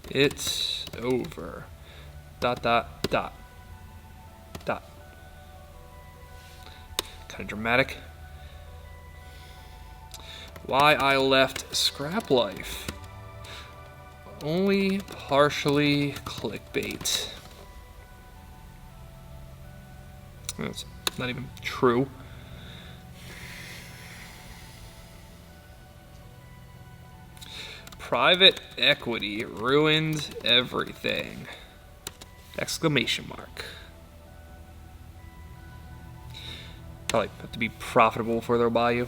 It's over. Dot, dot, dot. Dot. Kind of dramatic. Why I left ScrapLife. Only partially clickbait. That's not even true. Private equity ruined everything. Exclamation mark. Probably have to be profitable before they'll buy you.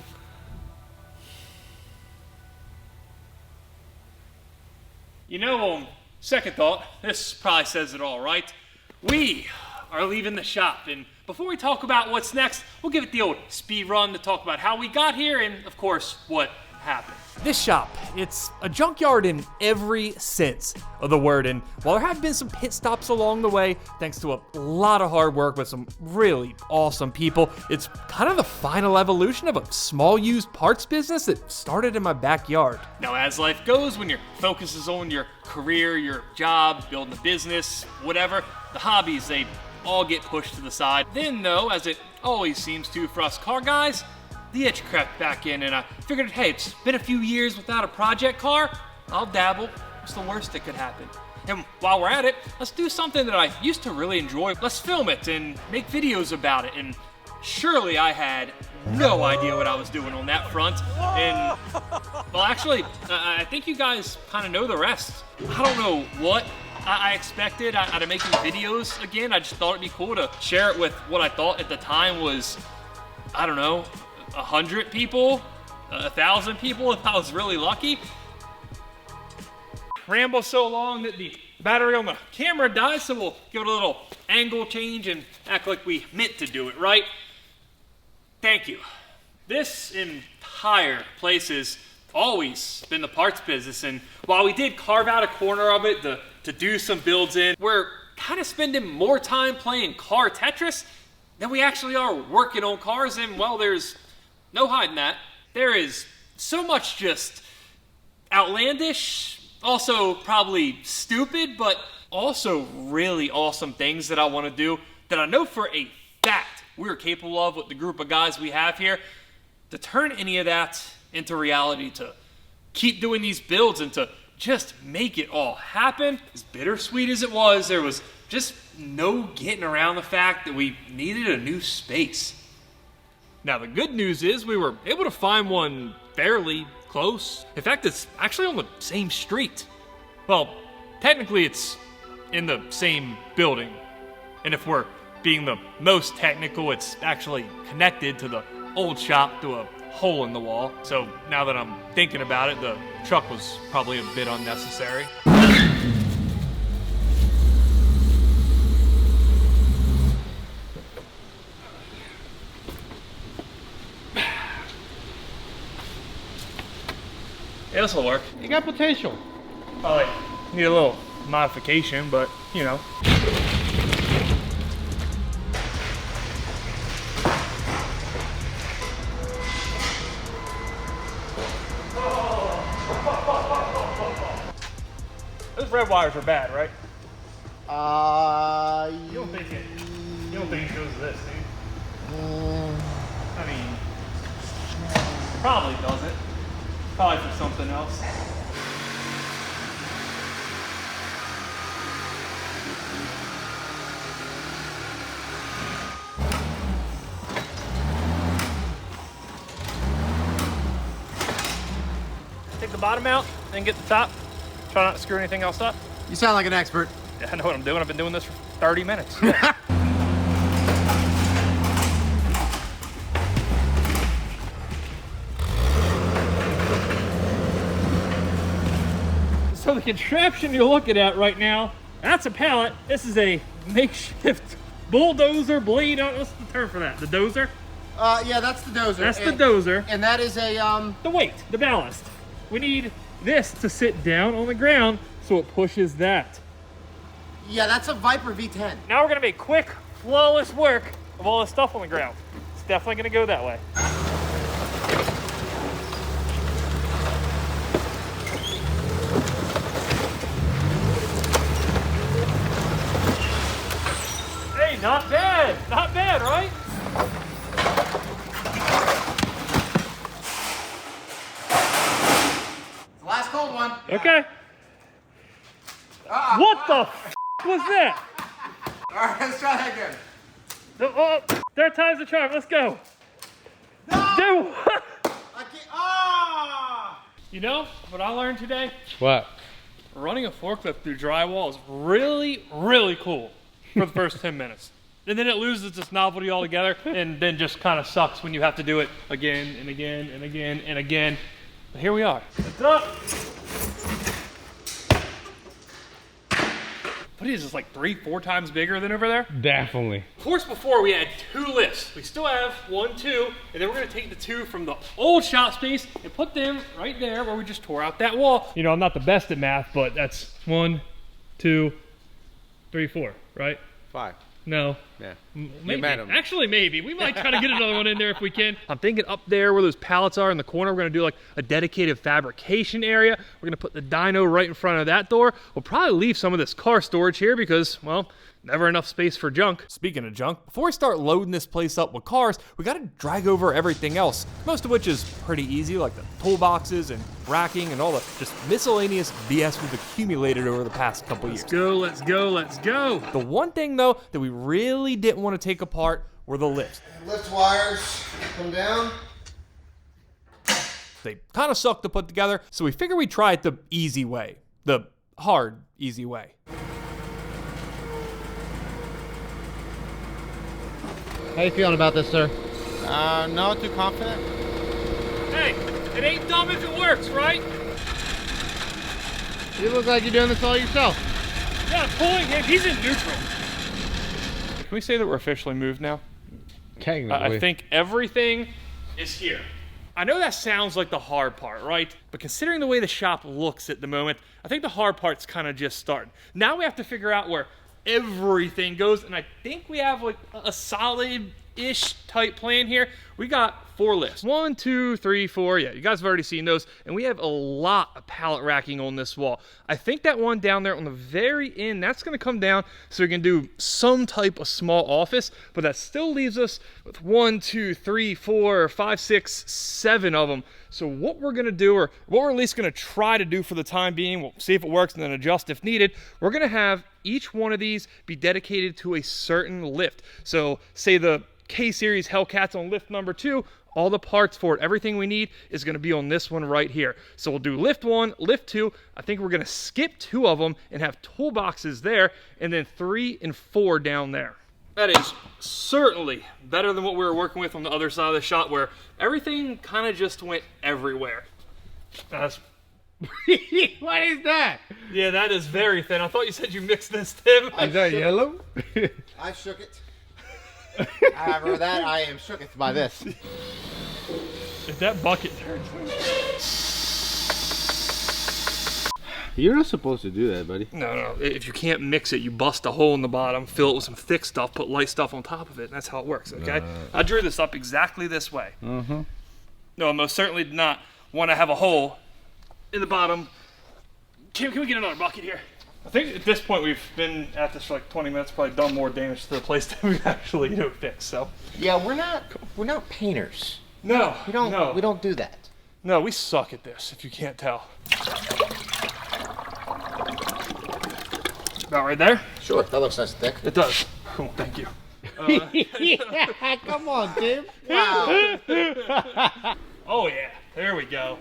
You know, on second thought, this probably says it all, right? We are leaving the shop, and before we talk about what's next, we'll give it the old speed run to talk about how we got here and, of course, what happened. This shop, it's a junkyard in every sense of the word, and while there have been some pit stops along the way, thanks to a lot of hard work with some really awesome people, it's kind of the final evolution of a small used parts business that started in my backyard. Now, as life goes, when your focus is on your career, your job, building a business, whatever, the hobbies, they all get pushed to the side. Then, though, as it always seems to for us car guys, the itch crept back in, and I figured, hey, it's been a few years without a project car. I'll dabble. What's the worst that could happen? And while we're at it, let's do something that I used to really enjoy. Let's film it and make videos about it. And surely I had no idea what I was doing on that front. And, well, actually, I think you guys kind of know the rest. I don't know what I expected out of making videos again. I just thought it'd be cool to share it with what I thought at the time was, I don't know, 100 people, 1,000 people if I was really lucky. Ramble so long that the battery on the camera dies, so we'll give it a little angle change and act like we meant to do it, right? Thank you. This entire place has always been the parts business, and while we did carve out a corner of it to do some builds in, we're kind of spending more time playing car Tetris than we actually are working on cars, and well, there's no hiding that. There is so much just outlandish, also probably stupid, but also really awesome things that I want to do that I know for a fact we're capable of with the group of guys we have here. To turn any of that into reality, to keep doing these builds and to just make it all happen, as bittersweet as it was, there was just no getting around the fact that we needed a new space. Now, the good news is we were able to find one fairly close. In fact, it's actually on the same street. Well, technically it's in the same building. And if we're being the most technical, it's actually connected to the old shop through a hole in the wall. So now that I'm thinking about it, the truck was probably a bit unnecessary. Yeah, this will work. You got potential. Probably need a little modification, but you know. Those red wires are bad, right? You don't think it goes to this, do you? I mean, probably doesn't. Probably for something else. Take the bottom out, then get the top. Try not to screw anything else up. You sound like an expert. Yeah, I know what I'm doing. I've been doing this for 30 minutes. So the contraption you're looking at right now, that's a pallet. This is a makeshift bulldozer blade. What's the term for that? The dozer? Yeah, that's the dozer. That's the dozer. And that is a, The weight, the ballast. We need this to sit down on the ground so it pushes that. yeah, that's a Viper V10. Now we're gonna make quick, flawless work of all this stuff on the ground. It's definitely gonna go that way. Hey, not bad. Not bad, right? The last cold one. Okay. What the f was that? All right, let's try that again. Oh, third time's the charm. Let's go. No! Dude. I can't. Ah! You know what I learned today? What? Running a forklift through drywall is really, really cool for the first 10 minutes. And then it loses its novelty altogether and then just kind of sucks when you have to do it again and again and again and again. But here we are. It's up. What is this, like 3-4 times bigger than over there? Definitely. Of course, before we had 2 lifts. We still have 1, 2, and then we're gonna take the 2 from the old shop space and put them right there where we just tore out that wall. You know, I'm not the best at math, but that's 1, 2, 3, 4, right? 5. No. Yeah. Maybe. met 'em. Actually, maybe. We might try to get another one in there if we can. I'm thinking up there where those pallets are in the corner, we're gonna do like a dedicated fabrication area. We're gonna put the dyno right in front of that door. We'll probably leave some of this car storage here because, well, never enough space for junk. Speaking of junk, before we start loading this place up with cars, we gotta drag over everything else, most of which is pretty easy, like the toolboxes and racking and all the just miscellaneous BS we've accumulated over the past couple years. Let's go, let's go, let's go. The one thing though that we really didn't want to take apart were the lifts. Lift wires come down. They kind of suck to put together, so we figured we'd try it the easy way, the hard, easy way. How you feeling about this, sir? No, too confident. Hey, it ain't dumb if it works, right? You look like you're doing this all yourself. Yeah, pulling him, he's in neutral. Can we say that we're officially moved now? I think everything is here. I know that sounds like the hard part, right? But considering the way the shop looks at the moment, I think the hard part's kind of just starting. Now we have to figure out where everything goes, and I think we have like a solid-ish type plan here. We got 4 lifts. 1, 2, 3, 4. Yeah, you guys have already seen those. And we have a lot of pallet racking on this wall. I think that one down there on the very end, that's gonna come down so we can do some type of small office, but that still leaves us with 1, 2, 3, 4, 5, 6, 7 of them. So what we're gonna do, or what we're at least gonna try to do for the time being, we'll see if it works and then adjust if needed, we're gonna have each one of these be dedicated to a certain lift. So say the K-Series Hellcat's on lift number 2, all the parts for it, everything we need is gonna be on this one right here. So we'll do lift 1, lift 2. I think we're gonna skip 2 of them and have toolboxes there, and then 3 and 4 down there. That is certainly better than what we were working with on the other side of the shop where everything kind of just went everywhere. That's What is that? Yeah, that is very thin. I thought you said you mixed this, Tim. Is that yellow? I shook it. However, that I am shooketh by this. If that bucket turns. You're not supposed to do that, buddy. No. If you can't mix it, you bust a hole in the bottom, fill it with some thick stuff, put light stuff on top of it, and that's how it works, okay? I drew this up exactly this way. Mm-hmm. No, I most certainly did not want to have a hole in the bottom. Can we get another bucket here? I think at this point we've been at this for like 20 minutes, probably done more damage to the place than we've actually fixed, so. Yeah, we're not painters. No, We don't do that. No, we suck at this, if you can't tell. About right there? Sure, that looks nice and thick. It does. Cool, thank you. Yeah, come on, Tim. Wow. Oh yeah, there we go.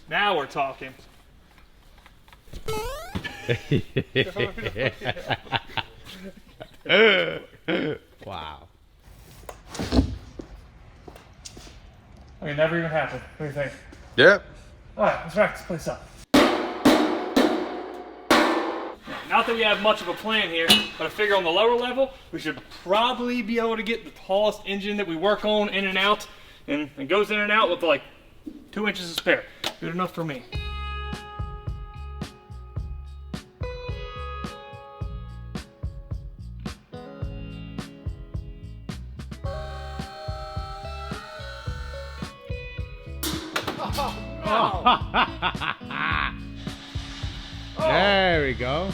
Now we're talking. Wow. I mean, never even happened. What do you think? Yep. All right, let's wrap this place up. Not that we have much of a plan here, but I figure on the lower level, we should probably be able to get the tallest engine that we work on in and out, and it goes in and out with like 2 inches of spare. Good enough for me. There we go.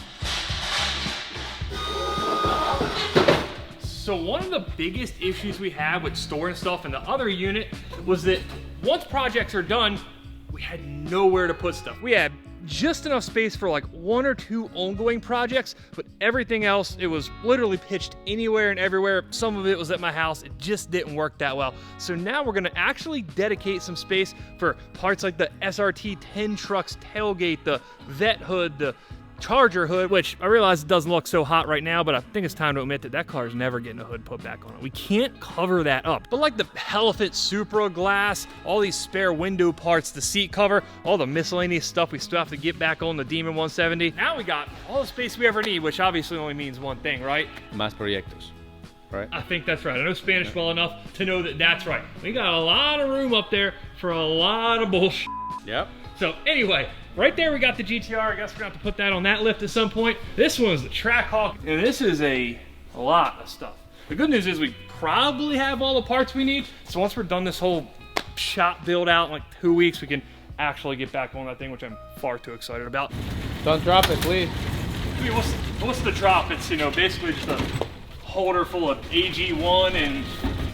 So one of the biggest issues we had with storing stuff in the other unit was that once projects are done, we had nowhere to put stuff. We had just enough space for like 1 or 2 ongoing projects, but everything else, it was literally pitched anywhere and everywhere. Some of it was at my house. It just didn't work that well. So now we're gonna actually dedicate some space for parts like the SRT 10 truck's tailgate, the vet hood, the Charger hood, which I realize it doesn't look so hot right now, but I think it's time to admit that that car is never getting a hood put back on it. We can't cover that up. But like the Elephant Supra glass, all these spare window parts, the seat cover, all the miscellaneous stuff we still have to get back on the Demon 170. Now we got all the space we ever need, which obviously only means one thing, right? Más proyectos, right? I think that's right. I know Spanish well enough to know that that's right. We got a lot of room up there for a lot of bullshit. Yep. So anyway, right there we got the GTR. I guess we're gonna have to put that on that lift at some point. This one's the Trackhawk, and this is a lot of stuff. The good news is we probably have all the parts we need. So once we're done this whole shop build out in like 2 weeks, we can actually get back on that thing, which I'm far too excited about. Don't drop it, please. I mean, what's the drop? It's, you know, basically just a holder full of AG1, and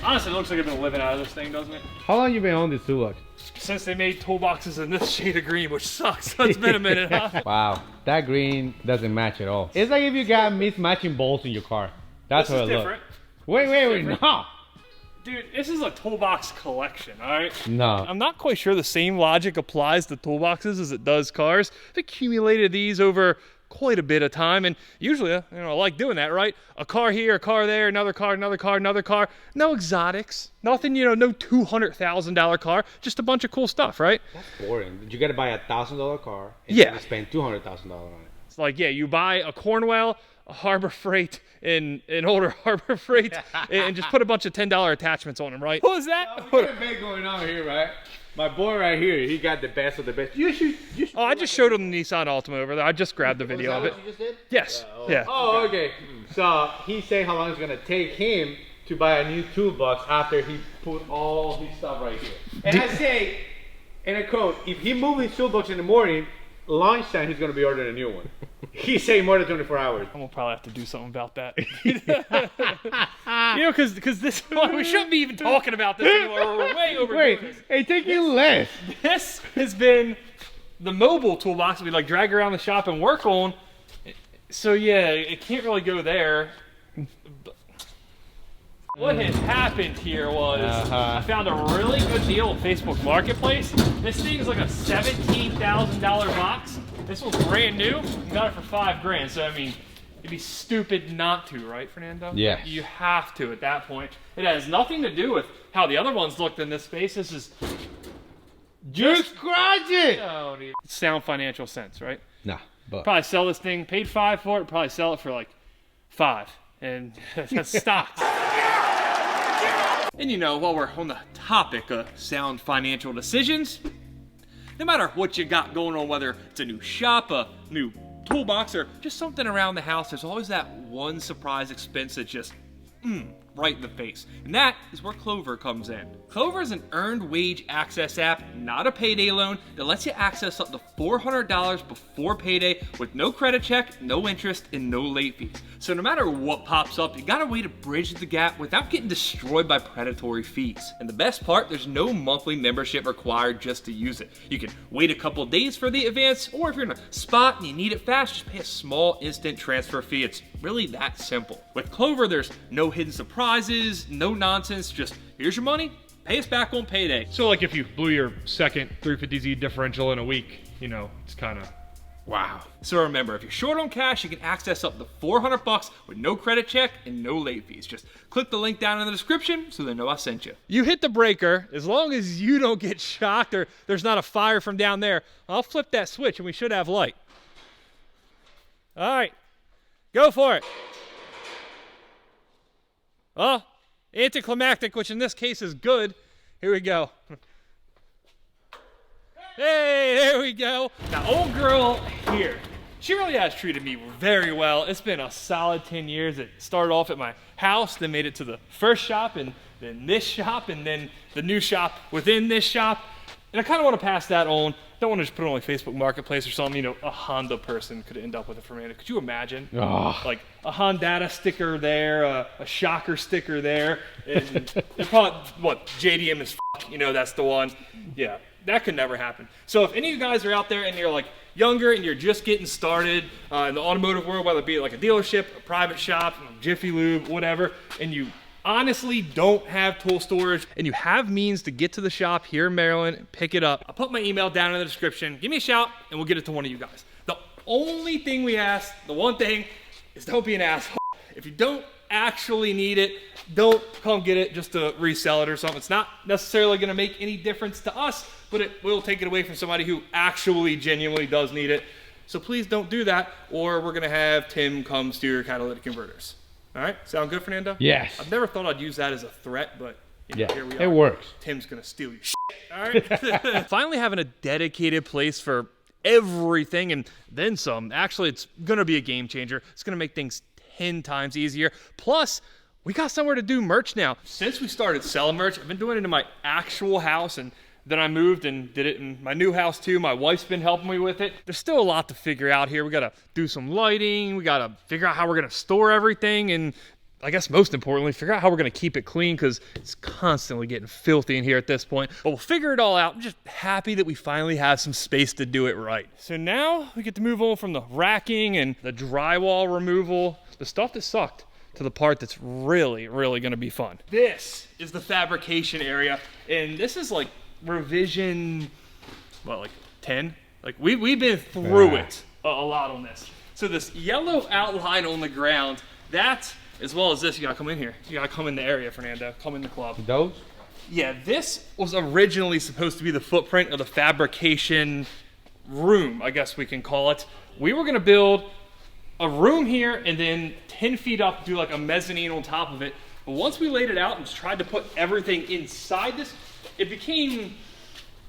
honestly, it looks like I've been living out of this thing, doesn't it? How long you been on this Toolbox? Since they made toolboxes in this shade of green, which sucks. So it's been a minute, huh? Wow, that green doesn't match at all. It's like if you got mismatching bolts in your car. That's This how is it looks. different. Wait, no. Dude, this is a toolbox collection, all right? No. I'm not quite sure the same logic applies to toolboxes as it does cars. I've accumulated these over quite a bit of time, and usually, I like doing that, right? A car here, a car there, another car, another car, another car. No exotics, nothing, no $200,000 car, just a bunch of cool stuff, right? That's boring. You gotta buy $1,000 car and Yeah. spend $200,000 on it. It's like, yeah, you buy a Cornwell, a Harbor Freight, and an older Harbor Freight, and just put a bunch of $10 attachments on them, right? What was that? We got a bet going on here, right? My boy right here, he got the best of the best. You should Oh, I just showed him the Nissan Altima over there. I just grabbed the video of it. What you just did? Yes, yeah. Oh, okay. So he's saying how long it's gonna take him to buy a new toolbox after he put all his stuff right here. And I say, in a quote, if he moves his toolbox in the morning, lunchtime he's gonna be ordering a new one. He's saying more than 24 hours. I'm gonna probably have to do something about that. Because this, we shouldn't be even talking about this anymore. We're way over. Wait, hey, take you less. This has been the mobile toolbox we like drag around the shop and work on. So yeah, it can't really go there. What has happened here was I found a really good deal on Facebook Marketplace. This thing is like a $17,000 box. This one's brand new. We got it for $5 grand. So I mean, it'd be stupid not to, right, Fernando? Yes. You have to at that point. It has nothing to do with how the other ones looked in this space. This is Just scratch it. oh, dude. Sound financial sense, right? Nah, but Probably sell this thing, paid $5 for it, probably sell it for like $5. And that's stocks. And while we're on the topic of sound financial decisions, no matter what you got going on, whether it's a new shop, a new toolbox, or just something around the house, there's always that one surprise expense that just, right in the face. And that is where Clover comes in. Clover is an earned wage access app, not a payday loan, that lets you access up to $400 before payday with no credit check, no interest, and no late fees. So no matter what pops up, you got a way to bridge the gap without getting destroyed by predatory fees. And the best part, there's no monthly membership required just to use it. You can wait a couple days for the advance, or if you're in a spot and you need it fast, just pay a small instant transfer fee. It's really that simple. With Clover, there's no hidden surprises, no nonsense, just here's your money, pay us back on payday. So like if you blew your second 350Z differential in a week, it's kind of wow. So remember, if you're short on cash, you can access up to $400 with no credit check and no late fees. Just click the link down in the description so they know I sent you. You hit the breaker, as long as you don't get shocked or there's not a fire from down there, I'll flip that switch and we should have light. All right, go for it. Oh, anticlimactic, which in this case is good. Here we go. Hey, there we go. Now, old girl here, she really has treated me very well. It's been a solid 10 years. It started off at my house, then made it to the first shop, and then this shop, and then the new shop within this shop. And I kind of want to pass that on. Don't want to just put it on like Facebook Marketplace or something. You know, a Honda person could end up with it for Fernando. Could you imagine? Like a Honda sticker there, a Shocker sticker there, and probably what JDM is. You know, that's the one. Yeah, that could never happen. So if any of you guys are out there and you're like younger and you're just getting started in the automotive world, whether it be like a dealership, a private shop, Jiffy Lube, whatever, and you honestly don't have tool storage and you have means to get to the shop here in Maryland and pick it up, I'll put my email down in the description. Give me a shout and we'll get it to one of you guys. The only thing we ask, the one thing, is don't be an asshole. If you don't actually need it, don't come get it just to resell it or something. It's not necessarily going to make any difference to us, but it will take it away from somebody who actually genuinely does need it. So please don't do that, or we're going to have Tim come steer your catalytic converters. All right, sound good, Fernando? Yes. I've never thought I'd use that as a threat, but you know, here we are. It works. Tim's gonna steal your shit. All right. Finally having a dedicated place for everything and then some. Actually, it's gonna be a game changer. It's gonna make things 10 times easier. Plus, we got somewhere to do merch now. Since we started selling merch, I've been doing it in my actual house, and then I moved and did it in my new house too. My wife's been helping me with it. There's still a lot to figure out here. We gotta do some lighting. We gotta figure out how we're gonna store everything. And I guess most importantly, figure out how we're gonna keep it clean because it's constantly getting filthy in here at this point. But we'll figure it all out. I'm just happy that we finally have some space to do it right. So now we get to move on from the racking and the drywall removal, the stuff that sucked, to the part that's really, really gonna be fun. This is the fabrication area. And this is like revision, what, like 10? Like we've been through it a lot on this. So this yellow outline on the ground, that, as well as this, you gotta come in here. You gotta come in the area, Fernando. Come in the club. Those? Yeah, this was originally supposed to be the footprint of the fabrication room, I guess we can call it. We were gonna build a room here and then 10 feet up, do like a mezzanine on top of it. But once we laid it out and tried to put everything inside this, it became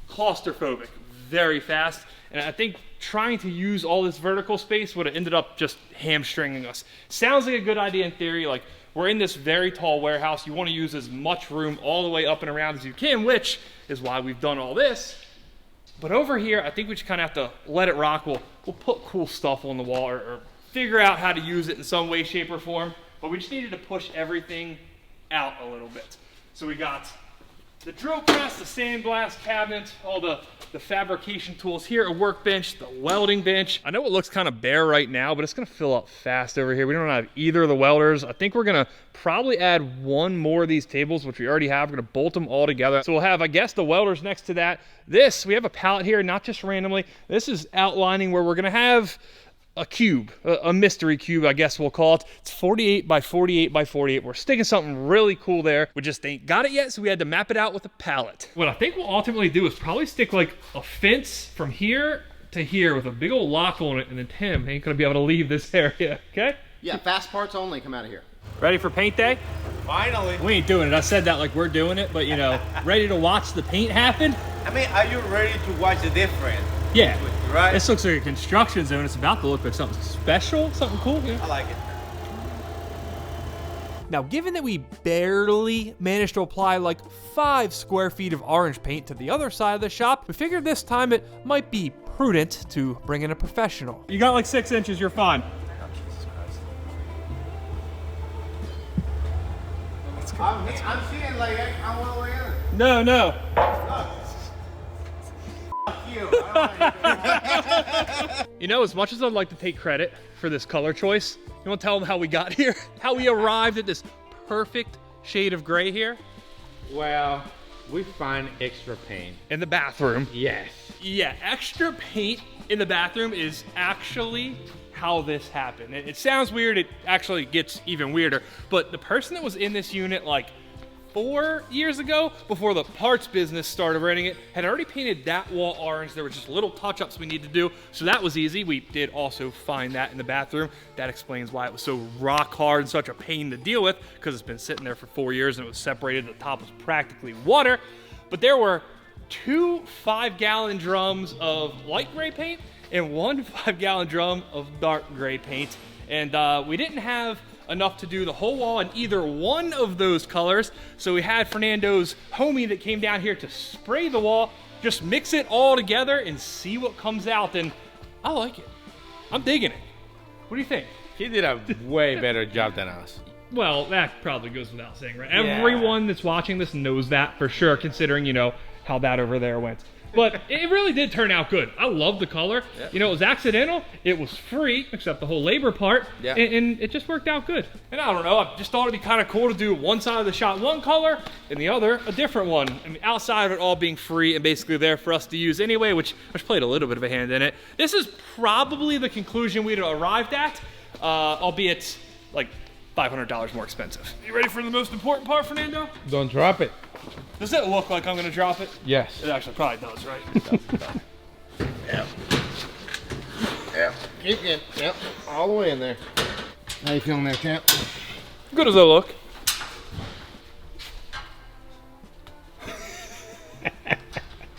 claustrophobic very fast. And I think trying to use all this vertical space would have ended up just hamstringing us. Sounds like a good idea in theory. Like, we're in this very tall warehouse. You want to use as much room all the way up and around as you can, which is why we've done all this. But over here, I think we just kind of have to let it rock. We'll put cool stuff on the wall or figure out how to use it in some way, shape, or form. But we just needed to push everything out a little bit. So we got the drill press, the sandblast cabinet, all the fabrication tools here, a workbench, the welding bench. I know it looks kind of bare right now, but it's gonna fill up fast over here. We don't have either of the welders. I think we're gonna probably add one more of these tables, which we already have. We're gonna bolt them all together. So we'll have, I guess, the welders next to that. This, we have a pallet here, not just randomly. This is outlining where we're gonna have a cube, a mystery cube, I guess we'll call it. It's 48 by 48 by 48. We're sticking something really cool there. We just ain't got it yet, so we had to map it out with a pallet. What I think we'll ultimately do is probably stick like a fence from here to here with a big old lock on it, and then Tim ain't gonna be able to leave this area, okay? Yeah, fast parts only come out of here. Ready for paint day? Finally. We ain't doing it. I said that like we're doing it, but you know, ready to watch the paint happen? I mean, are you ready to watch the difference? Yeah. Right? This looks like a construction zone. It's about to look like something special, something cool. Yeah. I like it. Now, given that we barely managed to apply like 5 square feet of orange paint to the other side of the shop, we figured this time it might be prudent to bring in a professional. You got like 6 inches, you're fine. I'm seeing like I'm one way in. No. You know, as much as I'd like to take credit for this color choice, you want to tell them how we got here? How we arrived at this perfect shade of gray here? Well, we find extra paint. In the bathroom. Yes. Yeah, extra paint in the bathroom is actually how this happened. It sounds weird, it actually gets even weirder, but the person that was in this unit like 4 years ago, before the parts business started renting it, had already painted that wall orange. There were just little touch-ups we needed to do, so that was easy. We did also find that in the bathroom. That explains why it was so rock hard and such a pain to deal with, because it's been sitting there for 4 years and it was separated. The top was practically water. But there were 2 5-gallon drums of light gray paint and 1 5-gallon drum of dark gray paint. And we didn't have enough to do the whole wall in either one of those colors. So we had Fernando's homie that came down here to spray the wall. just mix it all together and see what comes out. And I like it. I'm digging it. What do you think? He did a way better job than us. Well, that probably goes without saying, right? Yeah. Everyone that's watching this knows that for sure, considering, you know, how that over there went. But it really did turn out good. I love the color. Yep. You know, it was accidental. It was free, except the whole labor part. Yeah. And it just worked out good. And I don't know, I just thought it'd be kind of cool to do one side of the shot one color and the other a different one. I mean, outside of it all being free and basically there for us to use anyway, which played a little bit of a hand in it. This is probably the conclusion we'd arrived at, albeit like $500 more expensive. You ready for the most important part, Fernando? Don't drop it. Does it look like I'm gonna drop it? Yes. It actually probably does, right? Yep. Yep. Keep getting, yep, all the way in there. How you feeling there, champ? Good as they look.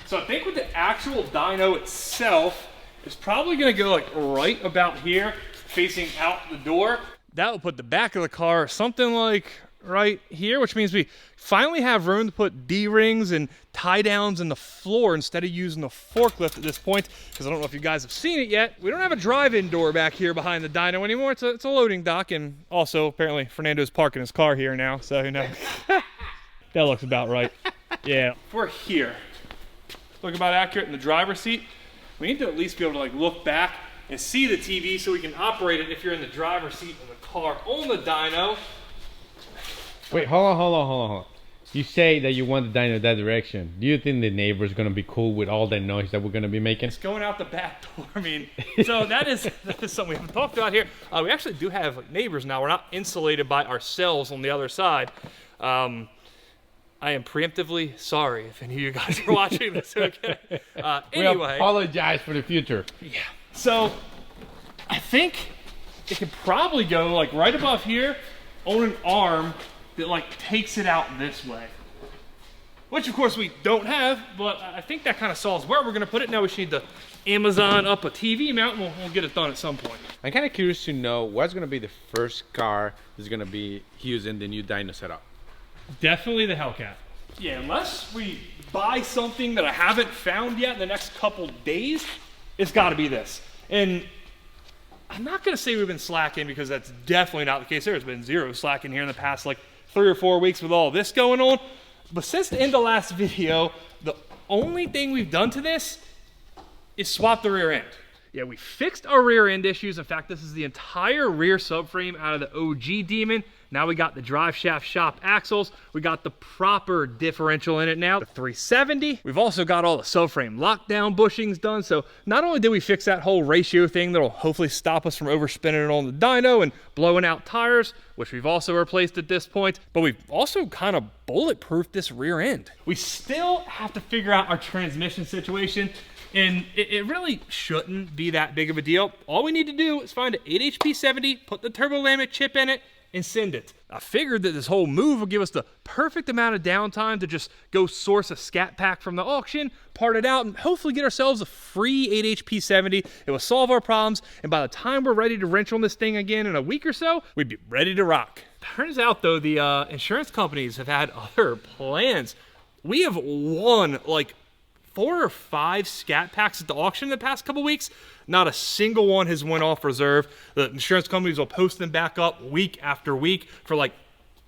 So I think with the actual dyno itself, it's probably gonna go like right about here, facing out the door. That will put the back of the car something like right here, which means we finally have room to put D-rings and tie downs in the floor instead of using the forklift at this point, because I don't know if you guys have seen it yet. We don't have a drive-in door back here behind the dyno anymore. It's a loading dock, and also apparently Fernando's parking his car here now, so you know. That looks about right. Yeah. If we're here, look about accurate in the driver's seat, we need to at least be able to like look back and see the TV so we can operate it if you're in the driver's seat in the car on the dyno. Wait, hold on. You say that you want the dyno that direction. Do you think the neighbor's gonna be cool with all that noise that we're gonna be making? It's going out the back door. I mean, so that is something we haven't talked about here. We actually do have like, neighbors now. We're not insulated by ourselves on the other side. I am preemptively sorry if any of you guys are watching this. Okay. We Anyway, apologize for the future. yeah. So I think it could probably go like right above here on an arm that like takes it out this way, which of course we don't have, but I think that kind of solves where we're gonna put it. Now we just need to Amazon up a TV mount, and we'll get it done at some point. I'm kind of curious to know what's gonna be the first car that's gonna be using the new dyno setup. Definitely the Hellcat. Yeah, unless we buy something that I haven't found yet in the next couple days, it's gotta be this. And I'm not gonna say we've been slacking, because that's definitely not the case. There's been zero slacking here in the past like 3 or 4 weeks with all this going on. But since the end of last video, the only thing we've done to this is swap the rear end. Yeah, we fixed our rear end issues. In fact, this is the entire rear subframe out of the OG Demon. Now we got the drive shaft shop axles. We got the proper differential in it now, the 370. We've also got all the subframe lockdown bushings done. So not only did we fix that whole ratio thing that'll hopefully stop us from overspinning it on the dyno and blowing out tires, which we've also replaced at this point, but we've also kind of bulletproofed this rear end. We still have to figure out our transmission situation, and it really shouldn't be that big of a deal. All we need to do is find an 8HP70, put the turbo laminate chip in it, and send it. I figured that this whole move would give us the perfect amount of downtime to just go source a scat pack from the auction, part it out, and hopefully get ourselves a free 8HP70. It will solve our problems, and by the time we're ready to wrench on this thing again in a week or so, we'd be ready to rock. Turns out though, the insurance companies have had other plans. We have won like 4 or 5 scat packs at the auction in the past couple weeks. Not a single one has went off reserve. The insurance companies will post them back up week after week for like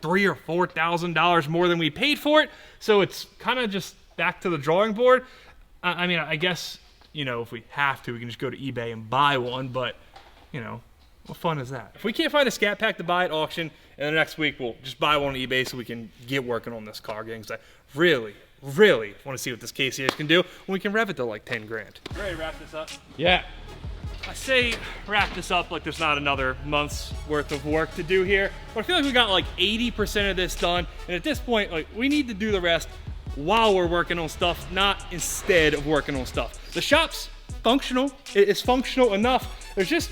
$3,000 or $4,000 more than we paid for it. So it's kind of just back to the drawing board. I mean, I guess, you know, if we have to, we can just go to eBay and buy one, but, you know, what fun is that? If we can't find a scat pack to buy at auction, and the next week we'll just buy one on eBay so we can get working on this car again, because I really want to see what this KCH can do when we can rev it to like 10 grand. Ready to wrap this up? Yeah. I say wrap this up like there's not another month's worth of work to do here, but I feel like we got like 80% of this done, and at this point, like, we need to do the rest while we're working on stuff, not instead of working on stuff. The shop's functional. It's functional enough. There's just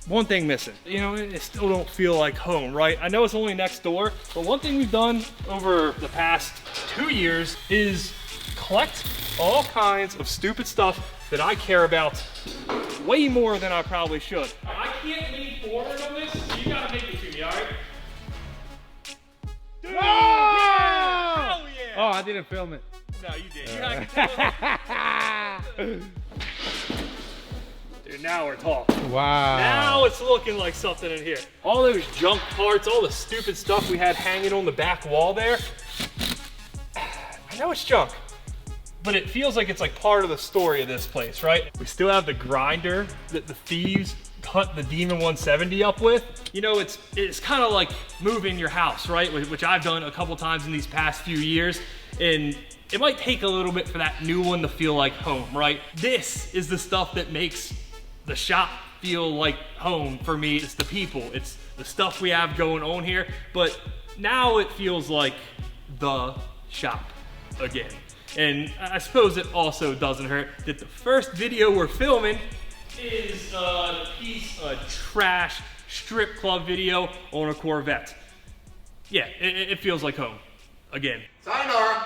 one thing missing. You know, it still don't feel like home, right? I know it's only next door, but one thing we've done over the past 2 years is collect all kinds of stupid stuff that I care about way more than I probably should. I can't lean forward on this, so you gotta make it to me, all right? Dude, yeah! Hell yeah! Oh, I didn't film it. No, you did. I can tell. Dude, now we're talking. Wow. Now it's looking like something in here. All those junk parts, all the stupid stuff we had hanging on the back wall there. I know it's junk, but it feels like it's like part of the story of this place, right? We still have the grinder that the thieves cut the Demon 170 up with. You know, it's kind of like moving your house, right? Which I've done a couple times in these past few years. And it might take a little bit for that new one to feel like home, right? This is the stuff that makes the shop feel like home for me. It's the people, it's the stuff we have going on here, but now it feels like the shop again. And I suppose it also doesn't hurt that the first video we're filming is a piece of trash strip club video on a Corvette. Yeah, it feels like home again. Sayonara.